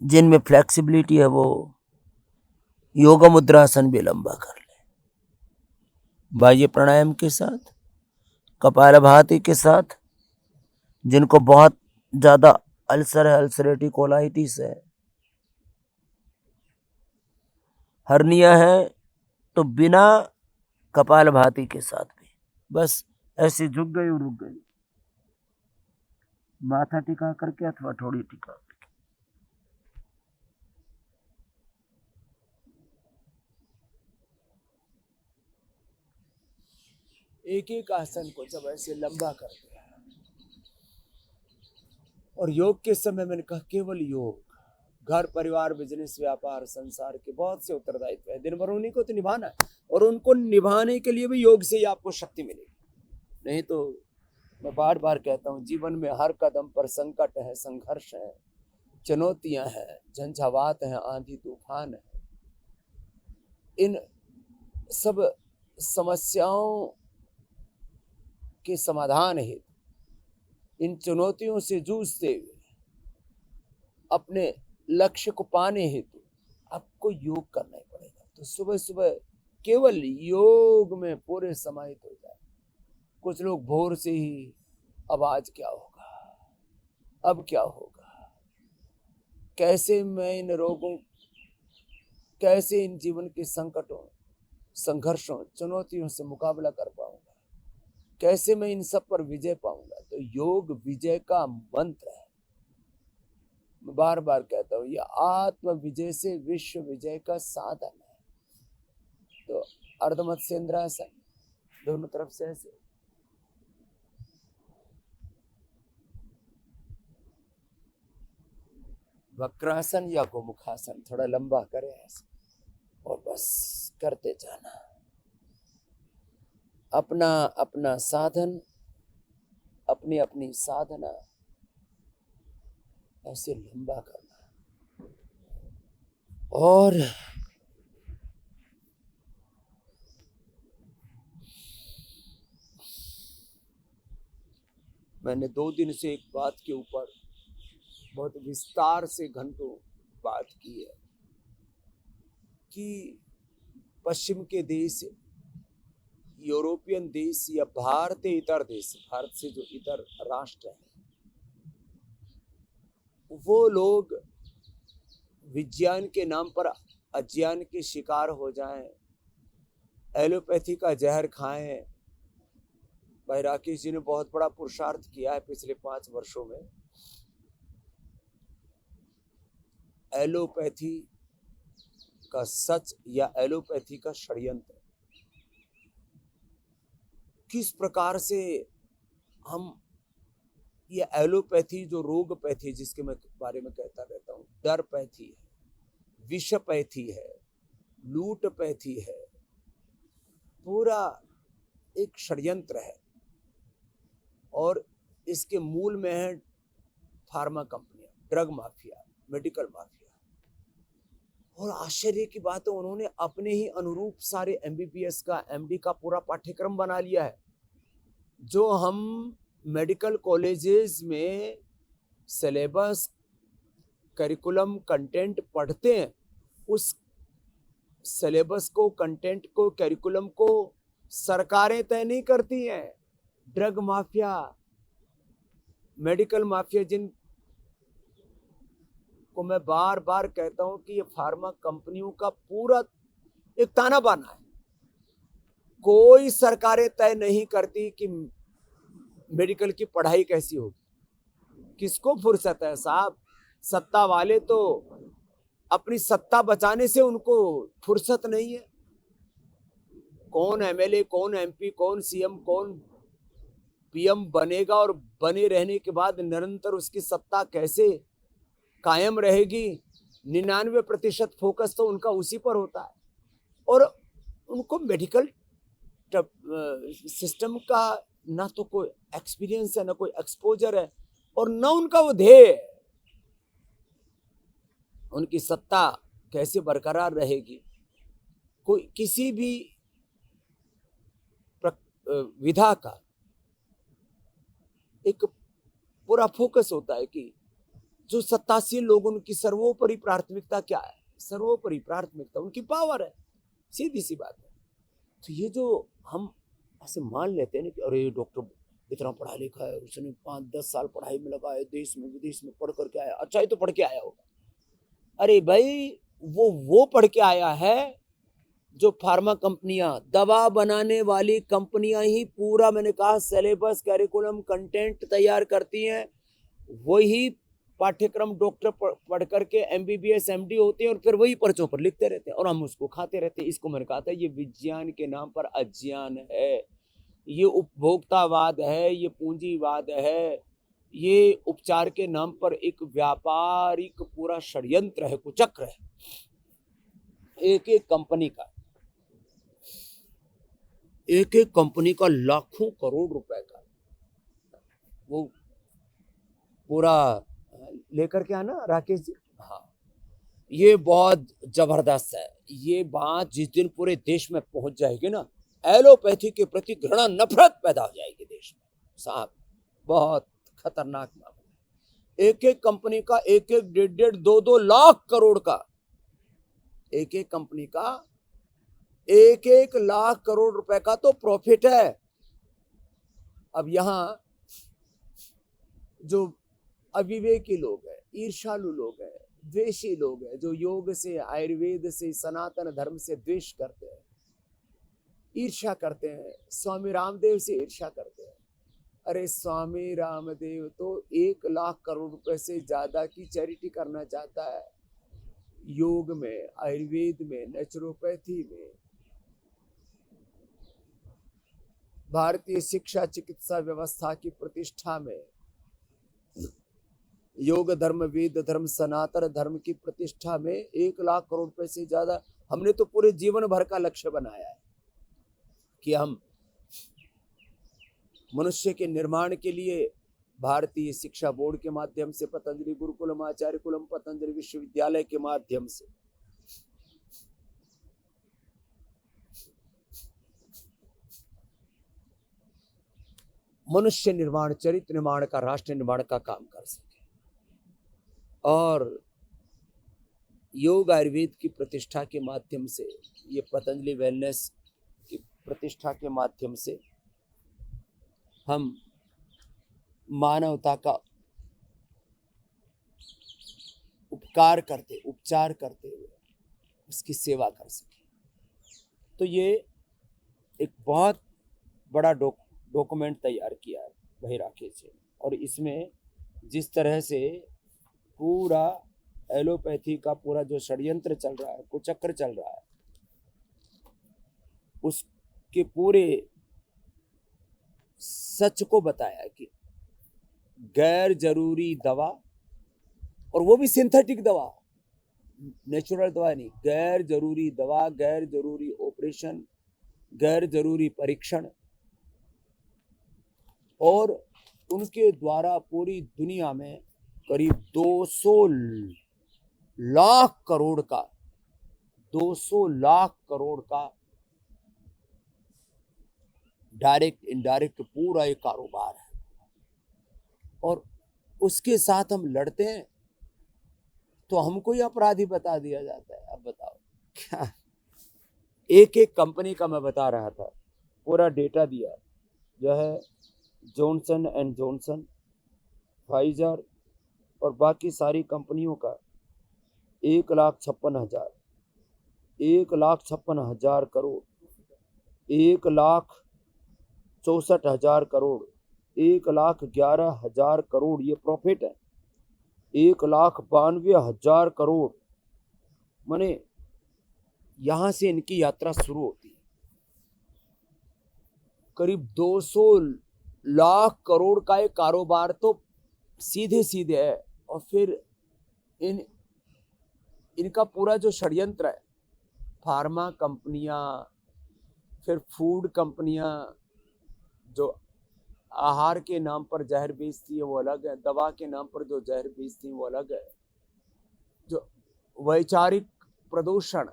जिनमें फ्लेक्सिबिलिटी है वो योग मुद्रासन भी लंबा कर ले, बाह्य प्राणायाम के साथ, कपालभाति के साथ, जिनको बहुत ज्यादा अल्सर है, अल्सरेटिव कोलाइटिस है, हर्निया है, तो बिना कपालभाति के साथ भी बस ऐसे झुक गई और रुक गई, माथा टिका करके अथवा थोड़ी टिका करके। एक एक आसन को जब ऐसे लंबा कर दिया, और योग के समय मैंने कहा केवल योग, घर परिवार बिजनेस व्यापार संसार के बहुत से उत्तरदायित्व है, दिन भर उन्हीं को तो निभाना है, और उनको निभाने के लिए भी योग से ही आपको शक्ति मिलेगी। नहीं तो मैं बार बार कहता हूँ, जीवन में हर कदम पर संकट है, संघर्ष है, चुनौतियां हैं, झंझावात है, आंधी तूफान है। इन सब समस्याओं के समाधान हेतु, इन चुनौतियों से जूझते हुए अपने लक्ष्य को पाने हेतु आपको योग करना ही पड़ेगा। तो सुबह सुबह केवल योग में पूरे समाहित हो जाए। कुछ लोग भोर से ही अब आज क्या होगा, अब क्या होगा, कैसे मैं इन रोगों, कैसे इन जीवन के संकटों, संघर्षों, चुनौतियों से मुकाबला कर पाऊंगा, कैसे मैं इन सब पर विजय पाऊंगा। तो योग विजय का मंत्र है। मैं बार बार कहता हूँ, यह आत्म विजय से विश्व विजय का साधन है। तो अर्धमत्स्येंद्रासन दोनों तरफ से ऐसे, वक्रासन या गोमुखासन थोड़ा लंबा करें ऐसे, और बस करते जाना। अपना अपना साधन, अपनी अपनी साधना ऐसे लंबा करना। और मैंने 2 दिन से एक बात के ऊपर बहुत विस्तार से घंटों बात की है कि पश्चिम के देश, यूरोपियन देश या भारतीय इतर देश, भारत से जो इतर राष्ट्र हैं, वो लोग विज्ञान के नाम पर अज्ञान के शिकार हो जाएं एलोपैथी का जहर खाएं। भाई राकेश जी ने बहुत बड़ा पुरुषार्थ किया है पिछले 5 वर्षों में। एलोपैथी का सच या एलोपैथी का षड्यंत्र, किस प्रकार से हम ये एलोपैथी जो रोगपैथी जिसके मैं बारे में कहता रहता हूँ, डरपैथी है, विषपैथी है, लूटपैथी है, पूरा एक षड्यंत्र है और इसके मूल में है फार्मा कंपनियां, ड्रग माफिया, मेडिकल माफिया। और आश्चर्य की बात है, उन्होंने अपने ही अनुरूप सारे एमबीबीएस का, एमडी का पूरा पाठ्यक्रम बना लिया है। जो हम मेडिकल कॉलेजेस में सिलेबस, करिकुलम, कंटेंट पढ़ते हैं, उस सिलेबस को, कंटेंट को, करिकुलम को सरकारें तय नहीं करती हैं। ड्रग माफिया, मेडिकल माफिया, जिन को मैं बार बार कहता हूं कि ये फार्मा कंपनियों का पूरा एक ताना बाना है। कोई सरकारें तय नहीं करती कि मेडिकल की पढ़ाई कैसी होगी। किसको फुर्सत है साहब? सत्ता वाले तो अपनी सत्ता बचाने से उनको फुर्सत नहीं है। कौन एमएलए, कौन एमपी, कौन सीएम, कौन पीएम बनेगा और बने रहने के बाद निरंतर उसकी सत्ता कैसे कायम रहेगी, 99% फोकस तो उनका उसी पर होता है। और उनको मेडिकल सिस्टम का ना तो कोई एक्सपीरियंस है, ना कोई एक्सपोजर है, और ना उनका वो ध्येय है। उनकी सत्ता कैसे बरकरार रहेगी, कोई किसी भी विधा का एक पूरा फोकस होता है कि जो सत्तासीन लोग, उनकी सर्वोपरि प्राथमिकता क्या है? सर्वोपरि प्राथमिकता उनकी पावर है, सीधी सी बात है। तो ये जो हम ऐसे मान लेते हैं ना कि अरे डॉक्टर इतना पढ़ा लिखा है, उसने 5-10 साल पढ़ाई में लगा है, देश में विदेश में पढ़ करके आया, अच्छा ही तो पढ़ के आया होगा। अरे भाई, वो पढ़ के आया है जो फार्मा कंपनियां, दवा बनाने वाली कंपनियां ही पूरा, मैंने कहा, सिलेबस, करिकुलम, कंटेंट तैयार करती हैं। वही पाठ्यक्रम डॉक्टर पढ़ करके एमबीबीएस, एमडी होते हैं और फिर वही पर्चों पर लिखते रहते हैं और हम उसको खाते रहते हैं। इसको मैंने कहा था, ये विज्ञान के नाम पर अज्ञान है, ये उपभोक्तावाद है, ये पूंजीवाद है, ये उपचार के नाम पर एक व्यापारिक पूरा षड्यंत्र है, कुचक्र है। एक एक कंपनी का लाखों करोड़ रुपए का वो पूरा लेकर के आना राकेश जी। हाँ, ये बहुत जबरदस्त है। ये बात जिस दिन पूरे देश में पहुंच जाएगी ना, एलोपैथी के प्रति घृणा, नफरत पैदा हो जाएगी देश में साहब। बहुत खतरनाक मामला है। एक एक कंपनी का 1-1, 1.5, 2-2 लाख करोड़ का, एक एक कंपनी का 1-1 लाख करोड़ रुपए का तो प्रॉफिट है। अब यहां जो अविवेकी लोग हैं, ईर्ष्यालु लोग हैं, द्वेषी लोग हैं, जो योग से, आयुर्वेद से, सनातन धर्म से द्वेष करते हैं, ईर्ष्या करते हैं, स्वामी रामदेव से ईर्ष्या करते हैं। अरे स्वामी रामदेव तो 1 लाख करोड़ रुपए से ज्यादा की चैरिटी करना चाहता है, योग में, आयुर्वेद में, नेचुरोपैथी में, भारतीय शिक्षा चिकित्सा व्यवस्था की प्रतिष्ठा में, योग धर्म, वेद धर्म, सनातन धर्म की प्रतिष्ठा में 1 लाख करोड़ रुपए से ज्यादा। हमने तो पूरे जीवन भर का लक्ष्य बनाया है कि हम मनुष्य के निर्माण के लिए भारतीय शिक्षा बोर्ड के माध्यम से, पतंजलि गुरुकुलम, आचार्य कुलम, पतंजलि विश्वविद्यालय के माध्यम से मनुष्य निर्माण, चरित्र निर्माण का, राष्ट्र निर्माण का काम कर सके। और योग आयुर्वेद की प्रतिष्ठा के माध्यम से, ये पतंजलि वेलनेस की प्रतिष्ठा के माध्यम से हम मानवता का उपचार करते हुए उसकी सेवा कर सके। तो ये एक बहुत बड़ा डॉक्यूमेंट तैयार किया है भाई राकेश जी, और इसमें जिस तरह से पूरा एलोपैथी का पूरा जो षड्यंत्र चल रहा है, कुचक्र चल रहा है, उसके पूरे सच को बताया कि गैर जरूरी दवा, और वो भी सिंथेटिक दवा, नेचुरल दवा नहीं, गैर जरूरी दवा, गैर जरूरी ऑपरेशन, गैर जरूरी परीक्षण, और उनके द्वारा पूरी दुनिया में करीब 200 लाख करोड़ का 200 लाख करोड़ का डायरेक्ट इनडायरेक्ट पूरा एक कारोबार है, और उसके साथ हम लड़ते हैं तो हमको ही अपराधी बता दिया जाता है। अब बताओ क्या, एक एक कंपनी का मैं बता रहा था, पूरा डेटा दिया जो है, जॉनसन एंड जॉनसन, फाइजर और बाकी सारी कंपनियों का 1,56,000 करोड़, 1,64,000 करोड़, 1,11,000 करोड़ ये प्रॉफिट है, 1,92,000 करोड़। माने यहां से इनकी यात्रा शुरू होती है, करीब 200 लाख करोड़ का एक कारोबार तो सीधे सीधे है। और फिर इनका पूरा जो षड्यंत्र है, फार्मा कंपनियां, फिर फूड कंपनियां जो आहार के नाम पर जहर बेचती है वो अलग है, दवा के नाम पर जो जहर बेचती है वो अलग है, जो वैचारिक प्रदूषण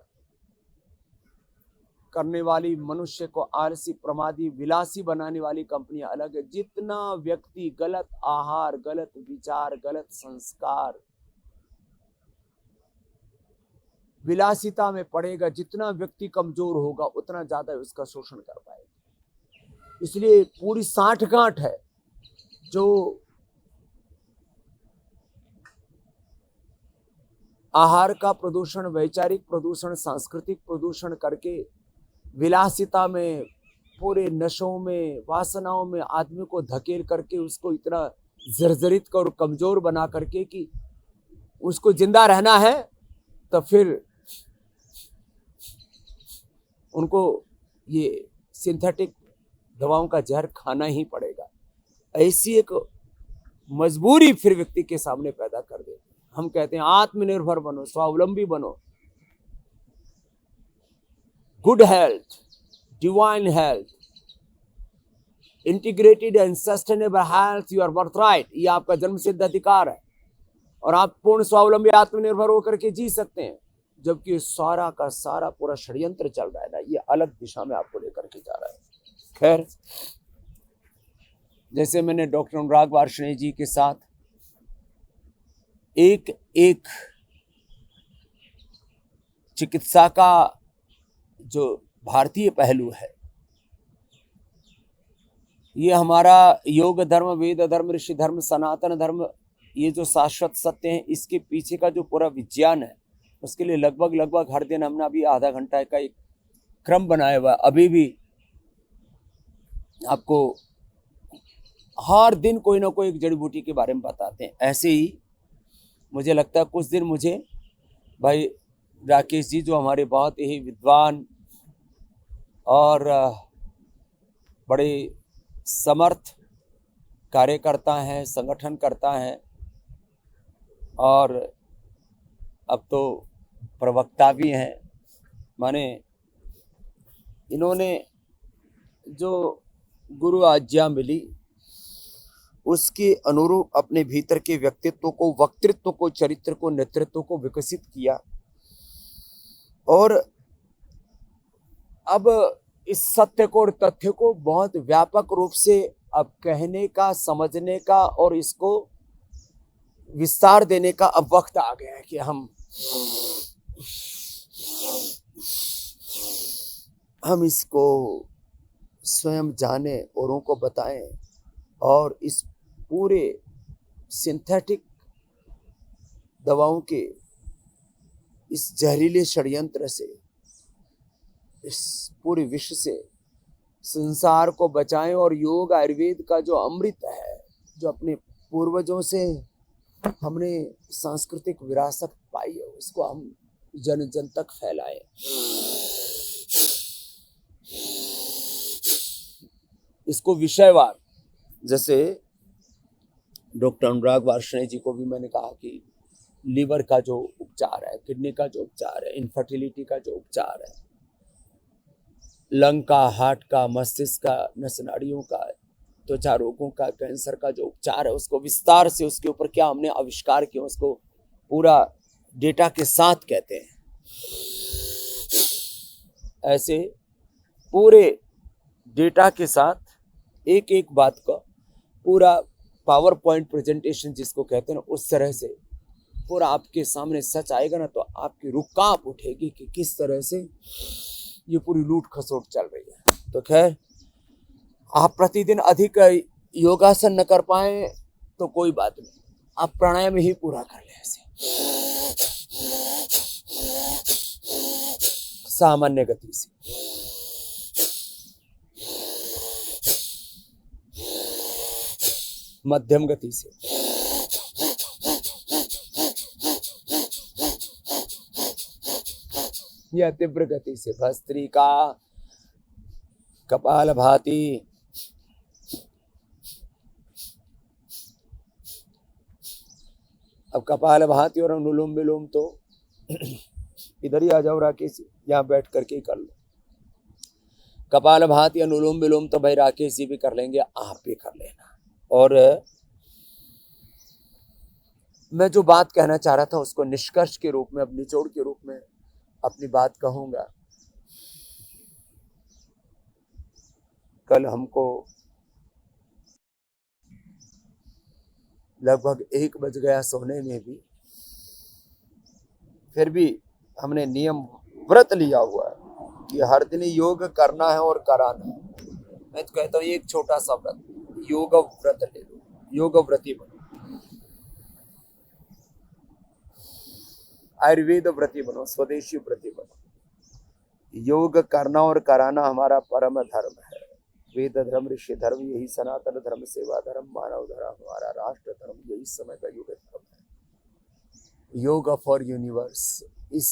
करने वाली, मनुष्य को आलसी, प्रमादी, विलासी बनाने वाली कंपनियां अलग है। जितना व्यक्ति गलत आहार, गलत विचार, गलत संस्कार, विलासिता में पड़ेगा, जितना व्यक्ति कमजोर होगा उतना ज्यादा उसका शोषण कर पाएगा। इसलिए पूरी साठगांठ है जो आहार का प्रदूषण, वैचारिक प्रदूषण, सांस्कृतिक प्रदूषण करके विलासिता में, पूरे नशों में, वासनाओं में आदमी को धकेल करके उसको इतना जर्जरित कर, कमजोर बना करके कि उसको जिंदा रहना है तो फिर उनको ये सिंथेटिक दवाओं का जहर खाना ही पड़ेगा। ऐसी एक मजबूरी फिर व्यक्ति के सामने पैदा कर देती। हम कहते हैं आत्मनिर्भर बनो, स्वावलंबी बनो, good health, divine health, integrated and sustainable health your birthright, ये आपका जन्मसिद्ध अधिकार है और आप पूर्ण स्वावलंबी आत्मनिर्भर होकर के जी सकते हैं। जबकि सारा का सारा पूरा षड्यंत्र चल रहा है ना, ये अलग दिशा में आपको लेकर के जा रहा है। खैर, जैसे मैंने डॉक्टर अनुराग वार्ष्णेय जी के साथ एक एक चिकित्सा का जो भारतीय पहलू है, ये हमारा योग धर्म, वेद धर्म, ऋषि धर्म, सनातन धर्म, ये जो शाश्वत सत्य है, इसके पीछे का जो पूरा विज्ञान है, उसके लिए लगभग हर दिन हमने अभी आधा घंटा का एक क्रम बनाया हुआ है। अभी भी आपको हर दिन कोई ना कोई एक जड़ी बूटी के बारे में बताते हैं। ऐसे ही मुझे लगता है कुछ दिन मुझे भाई राकेश जी, जो हमारे बहुत ही विद्वान और बड़े समर्थ कार्यकर्ता हैं, संगठन करता हैं और अब तो प्रवक्ता भी हैं, माने इन्होंने जो गुरु आज्ञा मिली उसके अनुरूप अपने भीतर के व्यक्तित्व को, वक्तृत्व को, चरित्र को, नेतृत्व को विकसित किया और अब इस सत्य को और तथ्य को बहुत व्यापक रूप से अब कहने का, समझने का और इसको विस्तार देने का अब वक्त आ गया है कि हम इसको स्वयं जाने, औरों को बताएं और इस पूरे सिंथेटिक दवाओं के इस जहरीले षड्यंत्र से, इस पूरे विश्व से संसार को बचाएं और योग आयुर्वेद का जो अमृत है, जो अपने पूर्वजों से हमने सांस्कृतिक विरासत पाई है, उसको हम जन जन तक फैलाएं। इसको विषयवार, जैसे डॉक्टर अनुराग वार्ष्णेय जी को भी मैंने कहा कि लीवर का जो उपचार है, किडनी का जो उपचार है, इनफर्टिलिटी का जो उपचार है, लंग का, हार्ट का, मस्तिष्क का, नस नाड़ियों का, त्वचा रोगों का, कैंसर का जो उपचार है, उसको विस्तार से उसके ऊपर क्या हमने आविष्कार किया, उसको पूरा डेटा के साथ कहते हैं। ऐसे पूरे डेटा के साथ एक एक बात का पूरा पावर पॉइंट प्रेजेंटेशन जिसको कहते हैं ना, उस तरह से पूरा आपके सामने सच आएगा ना, तो आपकी रुह कांप उठेगी कि किस तरह से ये पूरी लूट खसोट चल रही है। तो खैर, आप प्रतिदिन अधिक योगासन न कर पाए तो कोई बात नहीं, आप प्राणायाम ही पूरा कर ले ऐसे सामान्य गति से। मध्यम गति से, या तीव्र गति से। भस्त्रिका, कपालभाति, अब कपालभाति और अनुलोम विलोम तो इधर ही आ जाओ राकेश, यहाँ बैठ करके ही कर लो। कपालभाति, अनुलोम विलोम तो भाई राकेश जी भी कर लेंगे, आप भी कर लेना। और मैं जो बात कहना चाह रहा था उसको निष्कर्ष के रूप में, अब निचोड़ के रूप में अपनी बात कहूंगा। कल हमको लगभग 1 बज गया सोने में भी, फिर भी हमने नियम व्रत लिया हुआ है कि हर दिन योग करना है और कराना है। मैं तो कहता हूँ एक छोटा सा व्रत, योग व्रत ले लो, योग व्रती बनो, आयुर्वेद व्रती बनो, स्वदेशी व्रती बनो। योग करना और कराना हमारा परम धर्म है। वेद धर्म, ऋषि धर्म, यही सनातन धर्म, सेवा धर्म, मानव धर्म, हमारा राष्ट्र धर्म, यही समय का युग धर्म है। योग फॉर यूनिवर्स, इस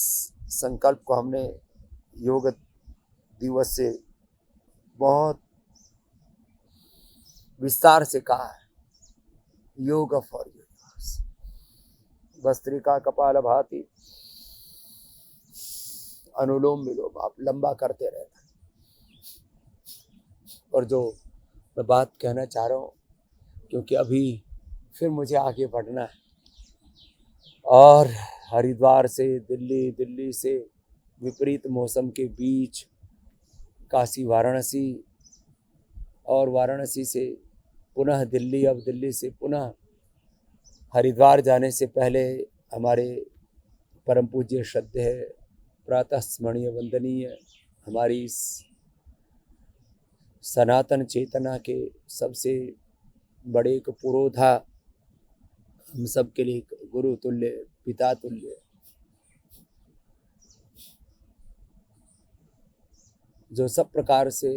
संकल्प को हमने योग दिवस से बहुत विस्तार से कहा है। योग फॉर यूनिवर्स। भस्त्रिका, कपालभाति, अनुलोम विलोम आप लंबा करते रहना। और जो मैं बात कहना चाह रहा हूँ, क्योंकि अभी फिर मुझे आगे बढ़ना है, और हरिद्वार से दिल्ली, दिल्ली से विपरीत मौसम के बीच काशी, वाराणसी, और वाराणसी से पुनः दिल्ली, अब दिल्ली से पुनः हरिद्वार जाने से पहले हमारे परम पूज्य श्रद्धेय, प्रातः स्मरणीय, वंदनीय हमारी इस सनातन चेतना के सबसे बड़े एक पुरोधा, हम सब के लिए गुरु तुल्य, पिता तुल्य, जो सब प्रकार से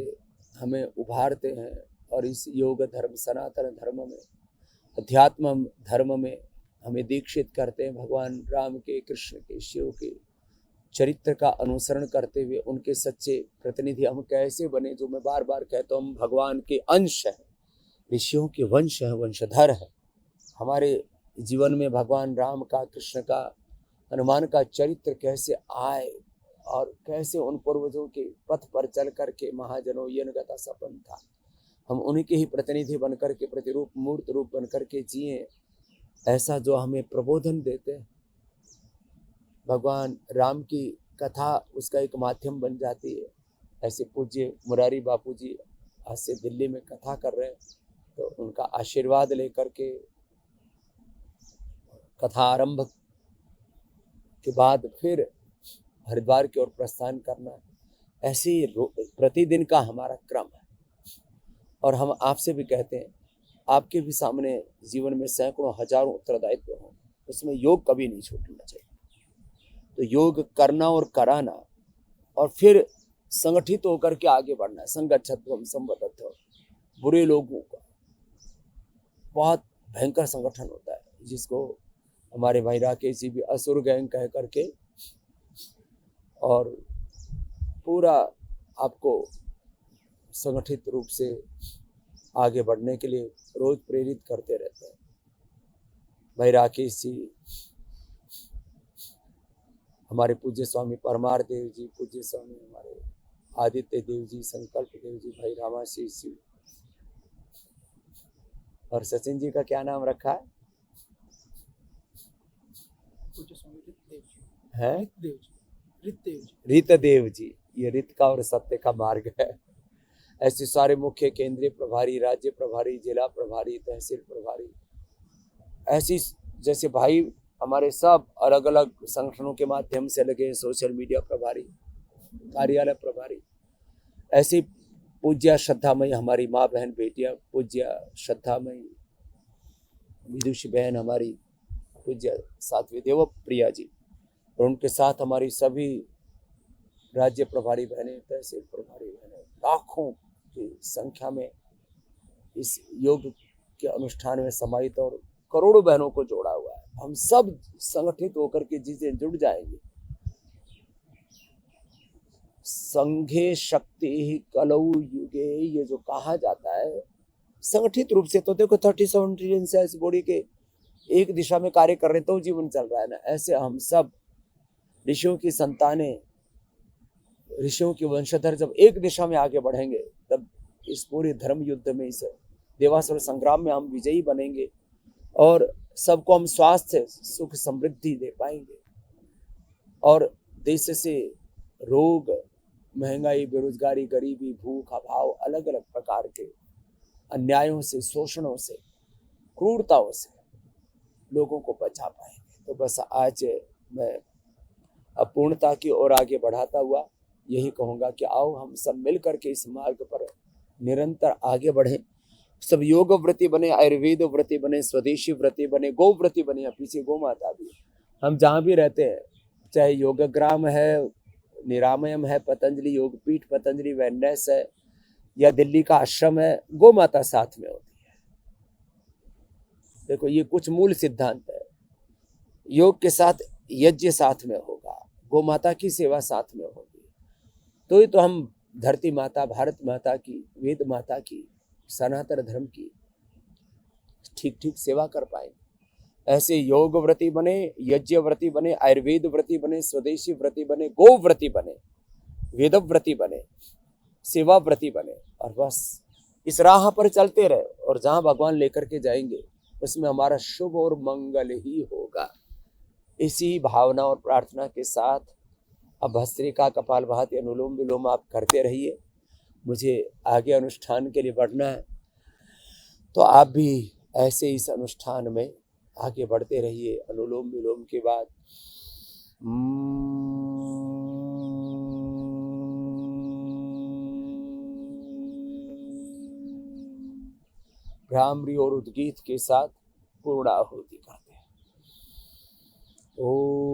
हमें उभारते हैं और इस योग धर्म, सनातन धर्म में, अध्यात्म धर्म में हमें दीक्षित करते हैं। भगवान राम के, कृष्ण के, शिव के चरित्र का अनुसरण करते हुए उनके सच्चे प्रतिनिधि हम कैसे बने, जो मैं बार बार कहता हूँ, हम भगवान के अंश हैं, ऋषियों के वंश हैं, वंशधर हैं। हमारे जीवन में भगवान राम का, कृष्ण का, हनुमान का चरित्र कैसे आए और कैसे उन पूर्वजों के पथ पर चल करके महाजनों येन गता सपन था, हम उन्हीं के ही प्रतिनिधि बन करके, प्रतिरूप, मूर्त रूप बन करके जिए, ऐसा जो हमें प्रबोधन देते हैं। भगवान राम की कथा उसका एक माध्यम बन जाती है। ऐसे पूज्य मुरारी बापू जी आज से दिल्ली में कथा कर रहे हैं, तो उनका आशीर्वाद लेकर के कथा आरंभ के बाद फिर हरिद्वार की ओर प्रस्थान करना, ऐसे ही प्रतिदिन का हमारा क्रम है। और हम आपसे भी कहते हैं, आपके भी सामने जीवन में सैकड़ों हजारों उत्तरदायित्व हों, उसमें योग कभी नहीं छूटना चाहिए। तो योग करना और कराना, और फिर संगठित होकर के आगे बढ़ना है। संगच्छध्वम संवदध्वम, बुरे लोगों का बहुत भयंकर संगठन होता है, जिसको हमारे भाई राकेश जी भी असुर गैंग कह करके और पूरा आपको संगठित रूप से आगे बढ़ने के लिए रोज प्रेरित करते रहते हैं। भाई राकेश जी, हमारे पूज्य स्वामी परमार देव जी, पूज्य स्वामी हमारे आदित्य देव जी, संकल्प देव जी, भाई रामाशीष जी, और सचिन जी का क्या नाम रखा है? पूज्य स्वामी रितदेव जी है, रितदेव जी। ये रित का और सत्य का मार्ग है। ऐसे सारे मुख्य केंद्रीय प्रभारी, राज्य प्रभारी, जिला प्रभारी, तहसील प्रभारी, ऐसी जैसे भाई हमारे सब अलग अलग संगठनों के माध्यम से लगे, सोशल मीडिया प्रभारी, कार्यालय प्रभारी, ऐसी पूज्य श्रद्धामयी हमारी माँ बहन बेटियां, पूज्य श्रद्धामयी विदुषी बहन हमारी पूज्य साध्वी देव प्रिया जी, और उनके साथ हमारी सभी राज्य प्रभारी बहनें, तहसील प्रभारी बहनें, लाखों की संख्या में इस योग के अनुष्ठान में समाहित और करोड़ों बहनों को जोड़ा हुआ है। हम सब संगठित होकर के जिसे जुड़ जाएंगे, संघे शक्ति कलौ युगे, ये जो कहा जाता है संगठित रूप से, तो देखो 37 ट्रिलियन सेल्स बॉडी के एक दिशा में कार्य कर रहे तो जीवन चल रहा है ना। ऐसे हम सब ऋषियों की संतानें, ऋषियों के वंशधर जब एक दिशा में आगे बढ़ेंगे, तब इस पूरे धर्म युद्ध में, इस देवासुर संग्राम में हम विजयी बनेंगे और सबको हम स्वास्थ्य, सुख, समृद्धि दे पाएंगे और देश से रोग, महंगाई, बेरोजगारी, गरीबी, भूख, अभाव, अलग अलग प्रकार के अन्यायों से, शोषणों से, क्रूरताओं से लोगों को बचा पाएंगे। तो बस आज मैं अपूर्णता की ओर आगे बढ़ाता हुआ यही कहूँगा कि आओ हम सब मिल करके इस मार्ग पर निरंतर आगे बढ़ें। सब योग व्रती बने, आयुर्वेद व्रती बने, स्वदेशी व्रती बने, गौ व्रती बने। या पीछे गौ माता भी, हम जहाँ भी रहते हैं, चाहे योगग्राम है, निरामयम है, पतंजलि योगपीठ, पतंजलि वेलनेस है, या दिल्ली का आश्रम है, गौ माता साथ में होती है। देखो ये कुछ मूल सिद्धांत है। योग के साथ यज्ञ साथ में होगा, गौ माता की सेवा साथ में होगी, तो ही तो हम धरती माता, भारत माता की, वेद माता की, सनातन धर्म की ठीक ठीक सेवा कर पाएंगे। ऐसे योग व्रती बने, यज्ञ व्रती बने, आयुर्वेद व्रती बने, स्वदेशी व्रती बने, गौ व्रती बने, वेद व्रती बने, सेवा व्रती बने, और बस इस राह पर चलते रहे और जहां भगवान लेकर के जाएंगे उसमें हमारा शुभ और मंगल ही होगा। इसी भावना और प्रार्थना के साथ अब भस्त्रिका, कपालभाति, अनुलोम विलोम आप करते रहिए। मुझे आगे अनुष्ठान के लिए बढ़ना है, तो आप भी ऐसे इस अनुष्ठान में आगे बढ़ते रहिए। अनुलोम विलोम के बाद भ्रामरी और उद्गीत के साथ पूर्णाहुति करते हैं। ओम